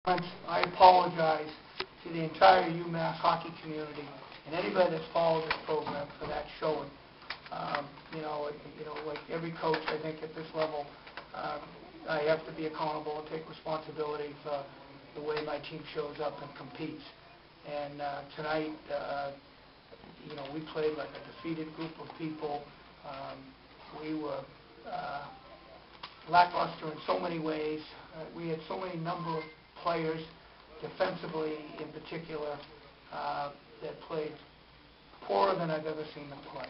I apologize to the entire UMass hockey community and anybody that's followed this program for that showing. Like every coach, I think at this level, I have to be accountable and take responsibility for the way my team shows up and competes. And tonight, we played like a defeated group of people. We were lackluster in so many ways. We had so many number of players, defensively in particular, that played poorer than I've ever seen them play.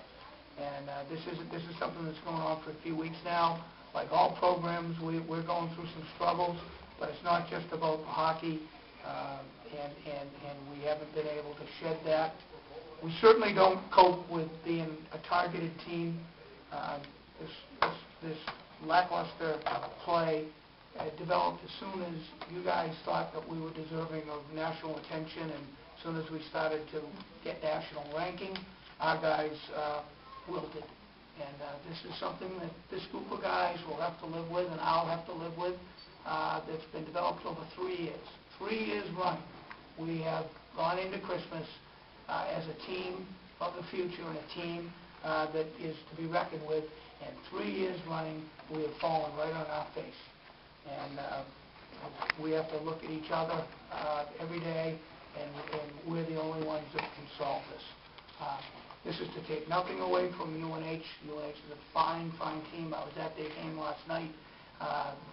And this is something that's going on for a few weeks now. Like all programs, we're going through some struggles, but it's not just about hockey, and we haven't been able to shed that. We certainly don't cope with being a targeted team. This lackluster play developed as soon as you guys thought that we were deserving of national attention, and as soon as we started to get national ranking, our guys wilted. And this is something that this group of guys will have to live with, and I'll have to live with, that's been developed over 3 years. 3 years running. We have gone into Christmas as a team of the future and a team that is to be reckoned with, and 3 years running we have fallen right on our face. And we have to look at each other every day, and we're the only ones that can solve this. This is to take nothing away from UNH. UNH is a fine, fine team. I was at their game last night.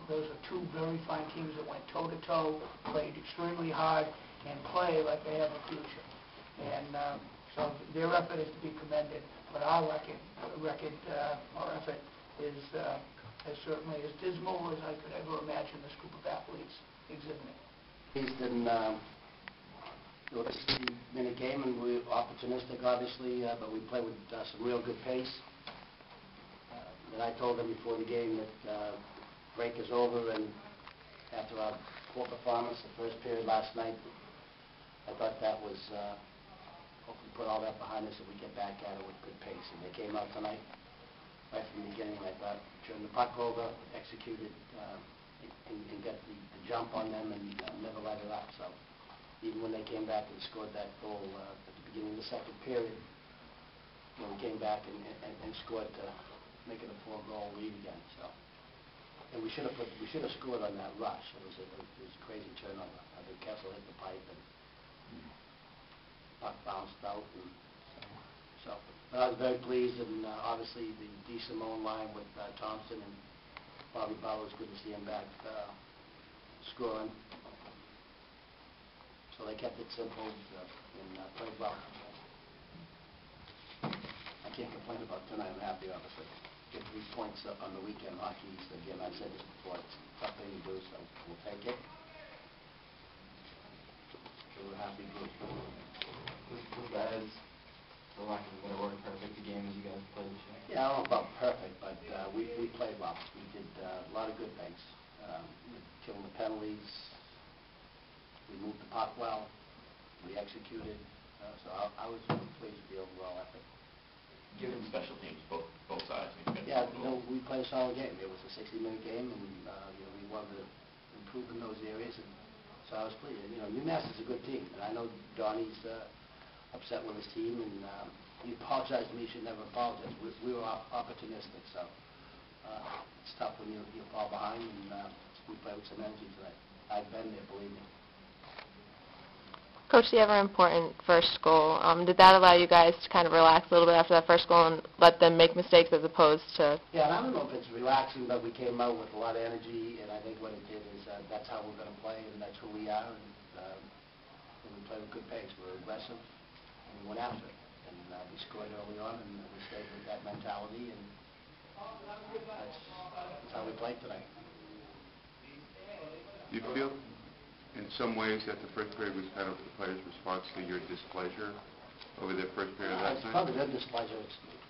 Those are two very fine teams that went toe-to-toe, played extremely hard, and play like they have a future. And so their effort is to be commended, but our effort is certainly as dismal as I could ever imagine this group of athletes exhibiting. It was a 60-minute game, and we were opportunistic, obviously, but we played with some real good pace. And I told them before the game that break is over, and after our poor performance, the first period last night, I thought that was, hopefully put all that behind us and we get back at it with good pace. And they came out tonight, right from the beginning, I thought, turned the puck over, executed, and got the jump on them and never let it up. So even when they came back and scored that goal at the beginning of the second period, we came back and scored to make it a 4-goal lead again. So, and we should have scored on that rush. It was a crazy turnover. I think Kessel hit the pipe and puck bounced out. And so, but I was very pleased, and obviously the D. Simone line with Thompson and Bobby Butler, it's good to see him back scoring. So they kept it simple and played well. I can't complain about tonight. I'm happy, obviously. Get 3 points up on the weekend. Hockey, again, I've said this before, it's a tough thing to do, so we'll take it. So we're happy group. Was that as, for lack of a better word, perfect a game as you guys played this year? Yeah, I don't know about perfect, but we played well. We did a lot of good things. We killed the penalties. We moved the puck well. We executed. So I was really pleased with the overall effort. Given special teams, both sides. Yeah, we played a solid game. It was a 60-minute game, and we wanted to improve in those areas. And so I was pleased. UMass is a good team, and I know Donnie's upset with his team, and he apologized to me. He should never apologize. We were opportunistic, so it's tough when you fall behind, and we played with some energy tonight. I've been there, believe me. Coach, the ever-important first goal, did that allow you guys to kind of relax a little bit after that first goal and let them make mistakes as opposed to... Yeah, and I don't know if it's relaxing, but we came out with a lot of energy, and I think what it did is that's how we're going to play, and that's who we are, and we played with good pace. We were aggressive, and we went after it. And we scored early on, and we stayed with that mentality, and that's how we played tonight. Do you feel in some ways that the first period was kind of the players' response to your displeasure over their first period last night? It's probably their displeasure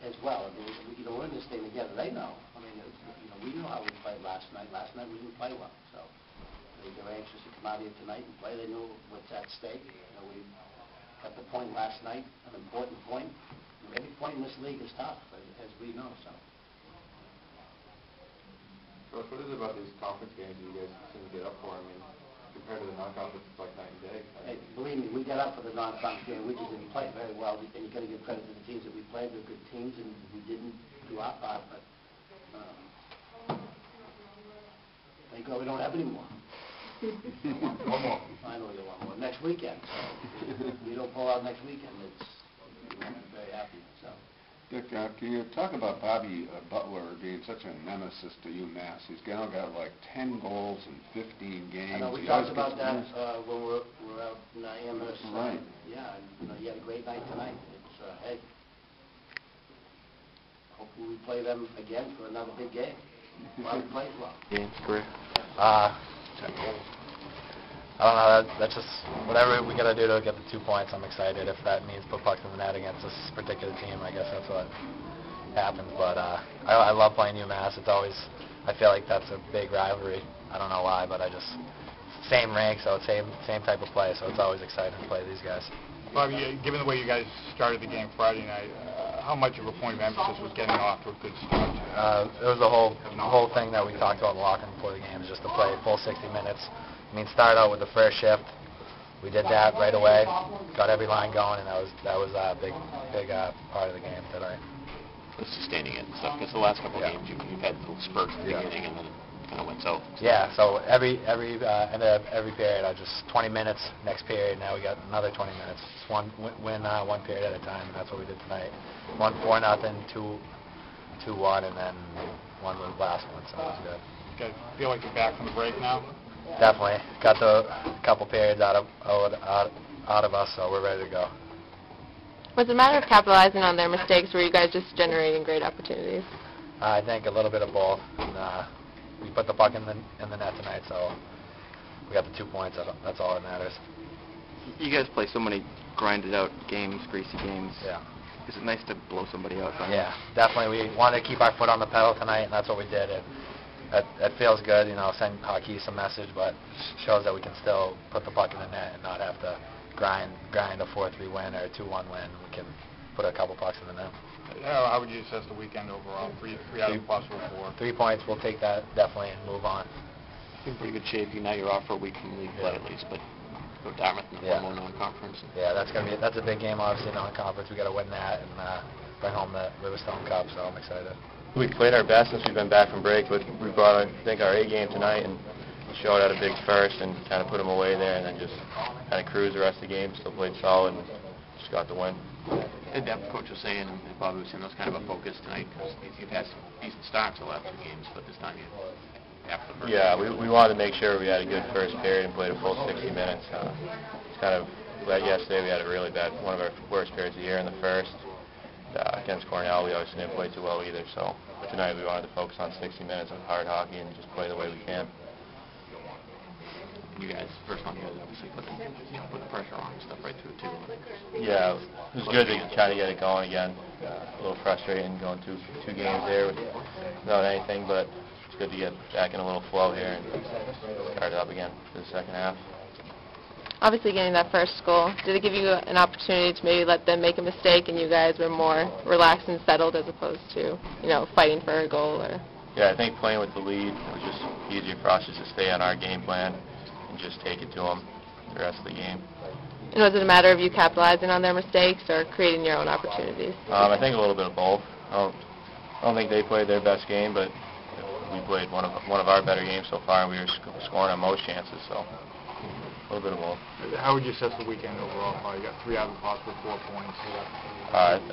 as well. I mean, we're in this thing together. They know. I mean, we know how we played last night. Last night we didn't play well, so they were anxious to come out here tonight and play. They knew what's at stake. We got the point last night, an important point. Every point in this league is tough, as we know. So. Coach, what is it about these conference games that you guys seem to get up for? I mean, compared to the non-conference, it's like night and day. Hey, believe me, we got up for the non-conference game. We just didn't play very well. And you got to give credit to the teams that we played. They're good teams, and we didn't do our part. But thank God we don't have any more. One more. I know you want more. Next weekend. So if we don't pull out next weekend, I'm very happy. So. Dick, can you talk about Bobby Butler being such a nemesis to UMass? He's now got like 10 goals in 15 games. I know we He talked always about gets that when we're out in Amherst. Right. Yeah, and, you had a great night tonight. It's hey, hopefully we play them again for another big game. Bobby plays well. Games, career. I don't know, that's just whatever we got to do to get the 2 points. I'm excited. If that means put pucks in the net against this particular team, I guess that's what happens. But I love playing UMass. It's always, I feel like that's a big rivalry. I don't know why, but same rank, so it's same type of play, so it's always exciting to play these guys. Bobby, given the way you guys started the game Friday night, how much of a point of emphasis was getting off to a good start? It was the whole thing that we talked about in the locker room before the game, is just to play full 60 minutes. I mean, start out with the first shift. We did that right away, got every line going, and that was a big part of the game tonight. The sustaining it and stuff, because the last couple of games you've had little spurts at the beginning and then it kind of went south. Yeah, so every end of every period, I just 20 minutes, next period, now we got another 20 minutes. Just win one period at a time, and that's what we did tonight. 4-0, 2-1, and then one was the last one, so it was good. You guys feel like you're back from the break now? Definitely. Got the couple periods out of us, so we're ready to go. Was it a matter of capitalizing on their mistakes, or were you guys just generating great opportunities? I think a little bit of both. And, we put the puck in the net tonight, so we got the 2 points. That's all that matters. You guys play so many grinded out games, greasy games. Yeah. Is it nice to blow somebody out? Yeah, definitely. We wanted to keep our foot on the pedal tonight, and that's what we did. It feels good, send hockey some message, but shows that we can still put the puck in the net and not have to grind a 4-3 win or a 2-1 win. We can put a couple pucks in the net. How would you assess the weekend overall? Three out of the possible 4. 3 points, we'll take that definitely and move on. In pretty good shape. Now you're off for a week from league play at least, but go Dartmouth in the formal non-conference. Yeah, that's a big game, obviously, non-conference. We got to win that and bring home the Riverstone Cup, so I'm excited. We played our best since we've been back from break, but we brought, I think, our A game tonight and showed out a big first and kind of put them away there, and then just kind of cruised the rest of the game. Still played solid and just got the win. The depth coach was saying, and Bobby was saying, that was kind of a focus tonight because you've had some decent starts the last 2 games, but this time you after the first. Yeah, we wanted to make sure we had a good first period and played a full 60 minutes. It's kind of yesterday we had a really bad, one of our worst periods of the year in the first. Against Cornell, we obviously didn't play too well either, so tonight we wanted to focus on 60 minutes of hard hockey and just play the way we can. You guys, first one, you guys obviously put the pressure on and stuff right through too. Yeah, it was good to kind of get it going again. A little frustrating going two games there without anything, but it's good to get back in a little flow here and start it up again for the second half. Obviously, getting that first goal, did it give you an opportunity to maybe let them make a mistake and you guys were more relaxed and settled as opposed to, fighting for a goal? Or? Yeah, I think playing with the lead, it was just easier for us just to stay on our game plan and just take it to them the rest of the game. And was it a matter of you capitalizing on their mistakes or creating your own opportunities? I think a little bit of both. I don't think they played their best game, but we played one of our better games so far, and we were scoring on most chances, so a little bit of both. How would you assess the weekend overall? You got 3 out of the possible 4 points.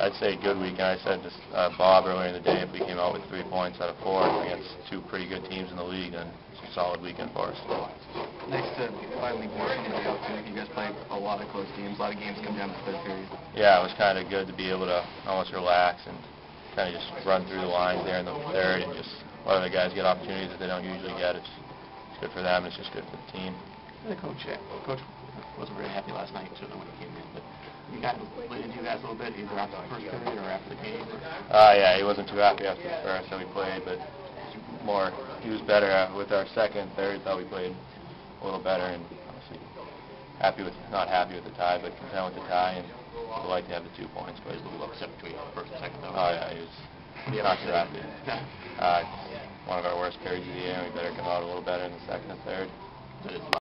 I'd say a good weekend. I said to Bob earlier in the day, if we came out with 3 points out of 4 against 2 pretty good teams in the league, then it's a solid weekend for us. Nice to finally blow somebody out. You guys played a lot of close games. A lot of games come down to the third period. Yeah, it was kind of good to be able to almost relax and kind of just run through the lines there in the third and just let other guys get opportunities that they don't usually get. It's good for them. It's just good for the team. The coach wasn't very happy last night, certainly when he came in, but you got into you guys a little bit, either after the first period or after the game? Yeah, he wasn't too happy after the first that we played, but he was better with our second, third. Thought we played a little better, and obviously not happy with the tie, but content with the tie, and would like to have the 2 points. But a little upset between first and second, though. Oh yeah, he was not too happy. One of our worst periods of the year, and we better come out a little better in the second and third.